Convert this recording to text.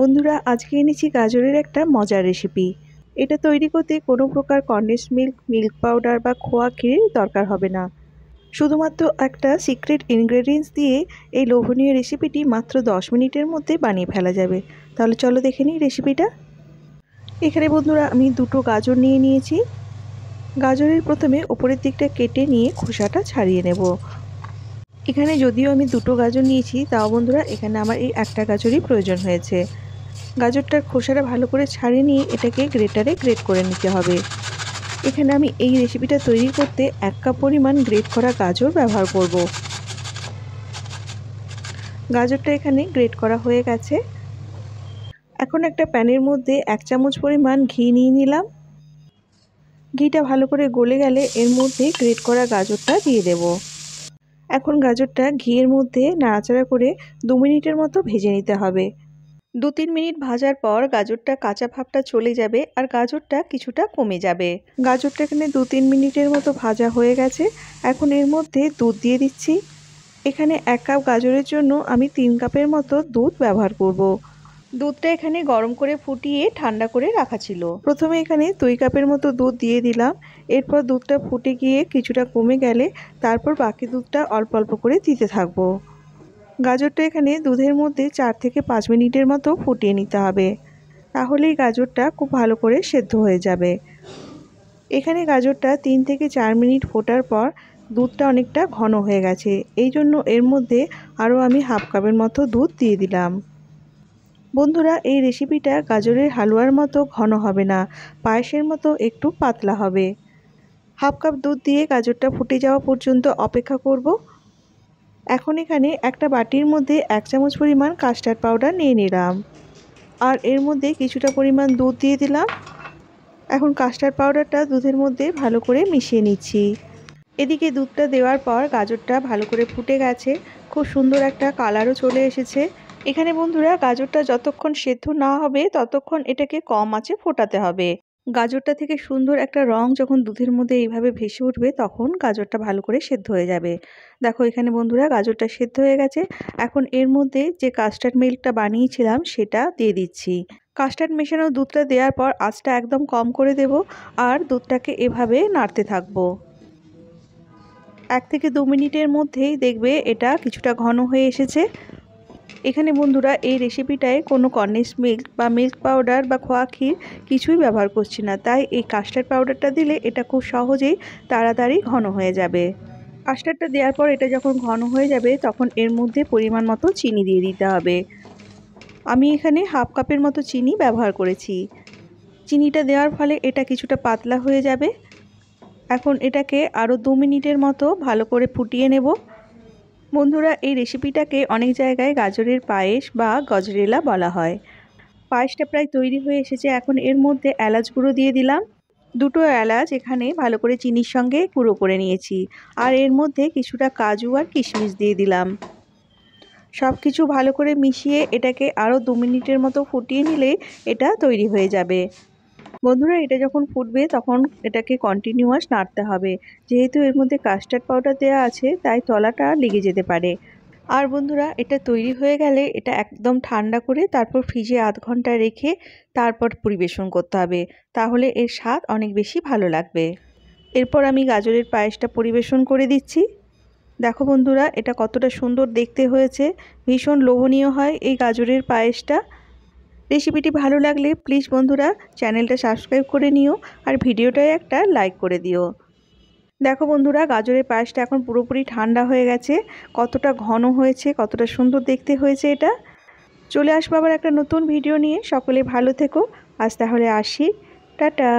বন্ধুরা আজকে এনেছি গাজরের একটা মজার রেসিপি। এটা তৈরি করতে কোনো প্রকার কনডেন্স মিল্ক, মিল্ক পাউডার বা খোয়া ক্ষীরের দরকার হবে না। শুধুমাত্র একটা সিক্রেট ইনগ্রেডিয়েন্টস দিয়ে এই লোভনীয় রেসিপিটি মাত্র 10 মিনিটের মধ্যে বানিয়ে ফেলা যাবে। তাহলে চলো দেখে নিই রেসিপিটা। এখানে বন্ধুরা আমি দুটো গাজর নিয়ে নিয়েছি। গাজরের প্রথমে উপরের দিকটা কেটে নিয়ে খোসাটা ছাড়িয়ে নেব। এখানে যদিও আমি দুটো গাজর নিয়েছি, তাও বন্ধুরা এখানে আমার এই একটা গাজরই প্রয়োজন হয়েছে। গাজরটার খোসাটা ভালো করে ছাড়িয়ে নিয়ে এটাকে গ্রেটারে গ্রেট করে নিতে হবে। এখানে আমি এই রেসিপিটা তৈরি করতে 1 কাপ পরিমাণ গ্রেট করা গাজর ব্যবহার করব। গাজরটা এখানে গ্রেট করা হয়ে গেছে। এখন একটা প্যানের মধ্যে 1 চামচ পরিমাণ ঘি নিয়ে নিলাম। ঘিটা ভালো করে গলে গেলে এর মধ্যে গ্রেট করা গাজরটা দিয়ে দেব। এখন গাজরটা ঘিয়ের মধ্যে নাড়াচাড়া করে 2 মিনিটের মতো ভেজে নিতে হবে। 2-3 মিনিট ভাজার পর গাজরটা কাঁচা ভাবটা চলে যাবে আর গাজরটা কিছুটা কমে যাবে। গাজরটা এখানে 2-3 মিনিটের মতো ভাজা হয়ে গেছে। এখন এর মধ্যে দুধ দিয়ে দিচ্ছি। এখানে 1 কাপ গাজরের জন্য আমি 3 কাপের মতো দুধ ব্যবহার করব। দুধটা এখানে গরম করে ফুটিয়ে ঠান্ডা করে রাখা ছিল। প্রথমে এখানে 2 কাপের মতো দুধ দিয়ে দিলাম। এরপর দুধটা ফুটে গিয়ে কিছুটা কমে গেলে তারপর বাকি দুধটা অল্প অল্প করে দিতে থাকবো। গাজরটা এখানে দুধের মধ্যে 4 থেকে 5 মিনিটের মতো ফুটিয়ে নিতে হবে, তাহলেই গাজরটা খুব ভালো করে সেদ্ধ হয়ে যাবে। এখানে গাজরটা 3 থেকে 4 মিনিট ফোটার পর দুধটা অনেকটা ঘন হয়ে গেছে, এই জন্য এর মধ্যে আরও আমি হাফ কাপের মতো দুধ দিয়ে দিলাম। বন্ধুরা এই রেসিপিটা গাজরের হালুয়ার মতো ঘন হবে না, পায়েসের মতো একটু পাতলা হবে। হাফ কাপ দুধ দিয়ে গাজরটা ফুটে যাওয়া পর্যন্ত অপেক্ষা করব। এখন এখানে একটা বাটির মধ্যে 1 চামচ পরিমাণ কাস্টার্ড পাউডার নিয়ে নিলাম আর এর মধ্যে কিছুটা পরিমাণ দুধ দিয়ে দিলাম। এখন কাস্টার্ড পাউডারটা দুধের মধ্যে ভালো করে মিশিয়ে নিচ্ছি। এদিকে দুধটা দেওয়ার পর গাজরটা ভালো করে ফুটে গেছে, খুব সুন্দর একটা কালারও চলে এসেছে। এখানে বন্ধুরা গাজরটা যতক্ষণ সেদ্ধ না হবে ততক্ষণ এটাকে কম আঁচে ফোটাতে হবে। গাজরটা থেকে সুন্দর একটা রং যখন দুধের মধ্যে এইভাবে ভেসে উঠবে তখন গাজরটা ভালো করে সেদ্ধ হয়ে যাবে। দেখো এখানে বন্ধুরা গাজরটা সেদ্ধ হয়ে গেছে। এখন এর মধ্যে যে কাস্টার্ড মিল্কটা বানিয়েছিলাম সেটা দিয়ে দিচ্ছি। কাস্টার্ড মেশানো দুধটা দেওয়ার পর আঁচটা একদম কম করে দেব আর দুধটাকে এভাবে নাড়তে থাকবো। 1 থেকে 2 মিনিটের মধ্যেই দেখবে এটা কিছুটা ঘন হয়ে এসেছে। এখানে বন্ধুরা এই রেসিপিটায় কোনো কনডেন্স মিল্ক বা মিল্ক পাউডার বা খোয়া ক্ষীর কিছুই ব্যবহার করছি না, তাই এই কাস্টার্ড পাউডারটা দিলে এটা খুব সহজেই তাড়াতাড়ি ঘন হয়ে যাবে। কাস্টার্ডটা দেওয়ার পর এটা যখন ঘন হয়ে যাবে তখন এর মধ্যে পরিমাণ মতো চিনি দিয়ে দিতে হবে। আমি এখানে হাফ কাপের মতো চিনি ব্যবহার করেছি। চিনিটা দেওয়ার ফলে এটা কিছুটা পাতলা হয়ে যাবে। এখন এটাকে আরও 2 মিনিটের মতো ভালো করে ফুটিয়ে নেব। বন্ধুরা এই রেসিপিটাকে অনেক জায়গায় গাজরের পায়েস বা গজরেলা বলা হয়। পায়েসটা প্রায় তৈরি হয়ে এসেছে। এখন এর মধ্যে এলাচ গুঁড়ো দিয়ে দিলাম। 2টো এলাচ এখানে ভালো করে চিনির সঙ্গে গুঁড়ো করে নিয়েছি আর এর মধ্যে কিছুটা কাজু আর কিশমিশ দিয়ে দিলাম। সব কিছু ভালো করে মিশিয়ে এটাকে আরও 2 মিনিটের মতো ফুটিয়ে নিলে এটা তৈরি হয়ে যাবে। বন্ধুরা এটা যখন ফুটবে তখন এটাকে কন্টিনিউয়াস নাড়তে হবে, যেহেতু এর মধ্যে কাস্টার্ড পাউডার দেওয়া আছে তাই তলাটা লেগে যেতে পারে। আর বন্ধুরা এটা তৈরি হয়ে গেলে এটা একদম ঠান্ডা করে তারপর ফ্রিজে আধ ঘন্টা রেখে তারপর পরিবেশন করতে হবে, তাহলে এর স্বাদ অনেক বেশি ভালো লাগবে। এরপর আমি গাজরের পায়েসটা পরিবেশন করে দিচ্ছি। দেখো বন্ধুরা এটা কতটা সুন্দর দেখতে হয়েছে, ভীষণ লোভনীয় হয় এই গাজরের পায়েসটা। রেসিপিটি ভালো লাগলে প্লিজ বন্ধুরা চ্যানেলটা সাবস্ক্রাইব করে নিও আর ভিডিওটায় একটা লাইক করে দিও। দেখো বন্ধুরা গাজরের পায়েসটা এখন পুরোপুরি ঠান্ডা হয়ে গেছে, কতটা ঘন হয়েছে, কতটা সুন্দর দেখতে হয়েছে এটা। চলে আসবো আবার একটা নতুন ভিডিও নিয়ে, সকলে ভালো থেকো। আজ তাহলে আসি, টাটা।